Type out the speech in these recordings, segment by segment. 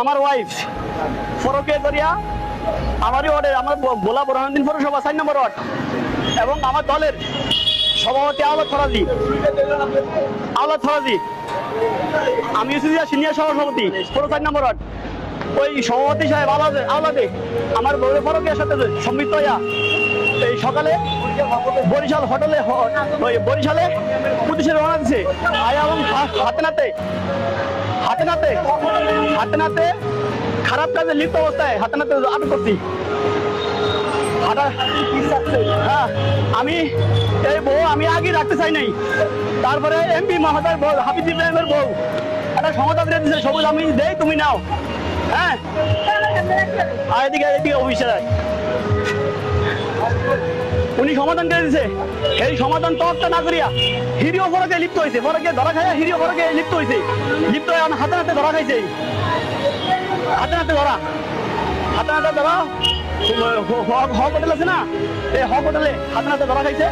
আমার ওয়াইফ ফরকে করিয়া আমারই ওয়ার্ডের আমার বোলা বুরহানুদ্দিন পৌরসভা 4 নম্বর ওয়ার্ড এবং আমার দলের সভাপতি আওলাদ ফরাজি আমি সিনিয়র সভাপতি পুরো 4 নম্বর ওয়ার্ড। ওই সভাপতি সাহেব আওলাদে আমার বউরে ফরকের সাথে সম্মিলিত হইয়া এই সকালে বরিশাল হোটেলে বরিশালে পুলিশের রওনা দিচ্ছে আয়া এবং হাতে নাতে খারাপ কাজে লিপ্ত অবস্থায় হাতে নাতে আটক করছি। হ্যাঁ আমি এই বউ আমি আগে রাখতে চাই নাই, তারপরে এমপি মহোদয় বউ হাফিজ ইব্রাহিমের বউ একটা সমাধান দিয়ে দিচ্ছে, সবুজ আমি দেই তুমি নাও। হ্যাঁ আর এদিকে অফিসার উনি সমাধান করে দিছে, এই সমাধান তত্ত্ব না করিয়া হিরিও ফরকে লিপ্ত হয়েছে, ফরকে ধরা খাইয়া হিরিও ফরকে লিপ্ত হয়েছে, লিপ্ত হয়ে হাতে নাতে ধরা খাইছে, হাতে নাতে ধরা হক হোটেল আছে না, এই হক হোটেলে হাতে নাতে ধরা খাইছে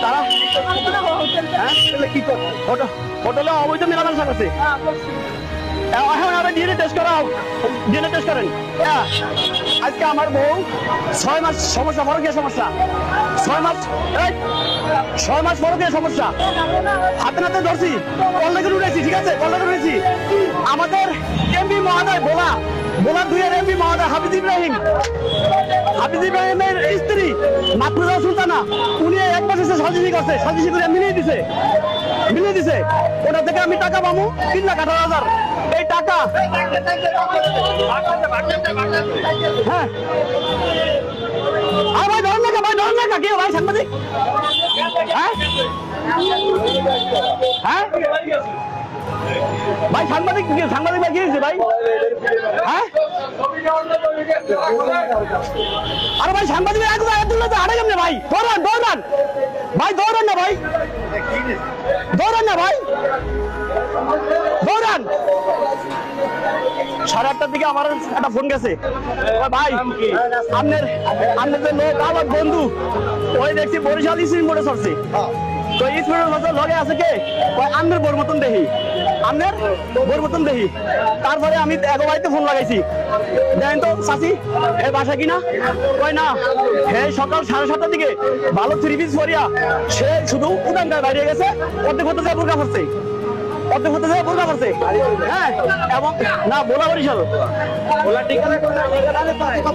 তারা হোটেলে অবৈধ মেলামেশা করছে। এখন আমরা ডিএনএ টেস্ট করেন। আজকে আমার বউ 6 মাস সমস্যা, ফরকের সমস্যা 6 মাস ফরকের সমস্যা, হাতে নাতে ধরছি, কলটাকে উঠেছি, ঠিক আছে কলটাকে উঠেছি। আমাদের এমপি মহোদয় বোলা 2-এর এমপি মহোদয় হাফিজ ইব্রাহিমের স্ত্রী মাকরুজা সুলতানা, উনি 1 মাস এসে সাজিশি করে মিলিয়ে দিছে। ওটা থেকে আমি টাকা পাবো 3,18,000। এই টাকা হ্যাঁ ভাই ধরেন না কি ভাই সাংবাদিক, হ্যাঁ ভাই সাংবাদিক ভাই কি হয়েছে ভাই? হ্যাঁ আরে ভাই সাংবাদিক আড়ে কেমনে ভাই? দৌড়ান ভাই, দৌড়ান না ভাই 8:30টার দিকে আমার একটা ফোন গেছে, ভাই আপনার যে লোক আমার বন্ধু ওই দেখছি বরিশাল স্পিড মোটে চলছে, তো স্পিড মোটর লগে আছে কে আপনার বোর মতন দেখি। তারপরে আমি এক বাড়িতে ফোন লাগাইছি, দেখেন তো চাচি এর বাসা কিনা, কই না সকাল 7:30টার দিকে ভালো 3 পিস পরিয়া সে শুধু উদানটায় বাইরে গেছে, অর্ধেক হতে যায় বোরকা পড়ছে, হ্যাঁ এবং না বোলা বরিশাল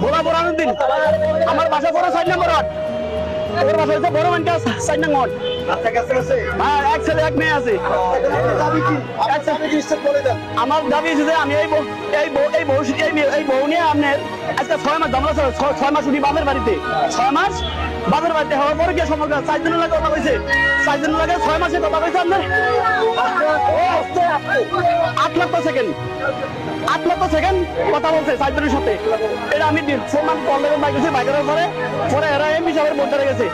বোলা বুরহানুদ্দিন। আমার বাসা পড়া 4 নম্বর ওয়ার্ড, ওর বাসা হচ্ছে বড় মানকা 4 নম্বর ওয়ার্ড। হ্যাঁ এক ছেলে এক মেয়ে আছে। আমার দাবি হচ্ছে যে আমি এই বউ নিয়ে আপনার আজকে 6 মাস ঝামেলা চলে, 6 মাস উনি বাপের বাড়িতে, 6 মাস বাপের বাড়িতে হওয়ার পরে গিয়ে সম্পর্ক 4 দিনের লাগে কথা কইছে, 4 দিনের লাগে 6 মাসে কথা কইছে আপনার 8 লক্ষ সেকেন্ড কথা বলছে 4 দিনের সাথে। এটা আমি ফোন কল করে বাইকেছি, বাইকের পরে এরা এমপি সাহেবের বোর্ড ধরে গেছে,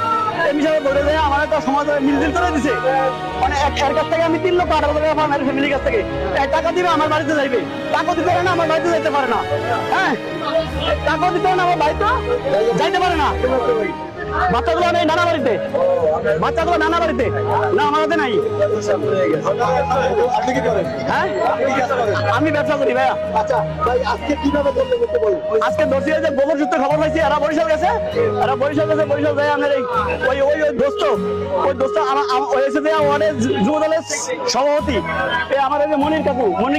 এমপি সাহেবের বোর্ডে যায় আমার একটা সমাজ মিলজিল করে দিছে, মানে এর কাছ থেকে আমি 3,18,000 টাকা পাবো ফ্যামিলির কাছ থেকে। টাকা দিবে আমার বাড়িতে যাইবে, টাকা দিতে পারে না আমার বাড়িতে যাইতে পারে না, হ্যাঁ টাকা দিতে পারে না আমার বাড়িতে যাইতে পারে না। বাচ্চাগুলো নেই নানা বাড়িতে, না আমাদের নাই। হ্যাঁ আমি ব্যবসা করি ভাইয়া। আজকে ধরছি যে গোবর সূত্রে খবর পাইছি, এরা বরিশাল গেছে, বরিশাল যায় আমাদের ওই দোস্ত হয়েছে যে ওয়ার্ডের যুব দলের সভাপতি আমার ওই যে মনির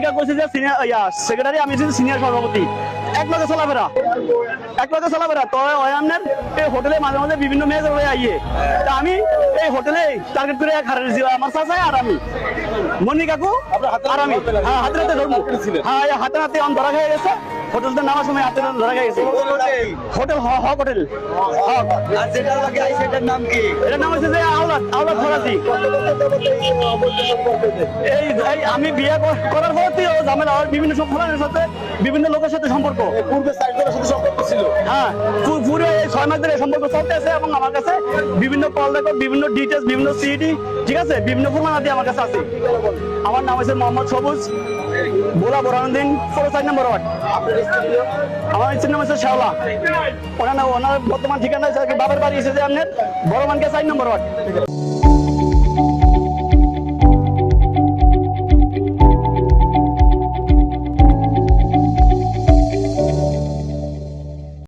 কাকু হচ্ছে যে সেক্রেটারি, আমি সিনিয়র সভাপতি। এক লগে চলাফেরা তো আপনার এই হোটেলে মাঝে মাঝে বিভিন্ন মেয়ে আইয়ে, তা আমি এই হোটেলে টার্গেট করে আমার চাচা আর আমি মনি কাকু আর আমি হাতে হাতে ধরবো, হ্যাঁ হাতে হাতে ধরা খেয়ে গেছে। হোটেলটার নামার সময় হাতে ধরা গেছে, হোটেল হক হোটেল। এটার নাম হচ্ছে যে আওলাদ ফরাজি। এই আমি বিয়ে করার পর ঝামেলা বিভিন্ন সব সাথে বিভিন্ন লোকের সাথে সম্পর্ক, হ্যাঁ পুরো 6 মাস ধরে সম্পর্ক চলতে আছে এবং আমার কাছে বিভিন্ন কল রেকর্ড, বিভিন্ন ডিটেলস, বিভিন্ন সিডি, ঠিক আছে বিভিন্ন প্রমাণাদি আমার কাছে আছে। আমার নাম হচ্ছে মোহাম্মদ সবুজ, বোলা বুরহানুদ্দিন, 4 নম্বর ওয়ার্ড। আমার স্ত্রীর নাম হচ্ছে শাওলা, ওনার বর্তমান ঠিকানা বাবার বাড়ি এসেছে আপনার বড় মানকে 4 নম্বর ওয়ার্ড।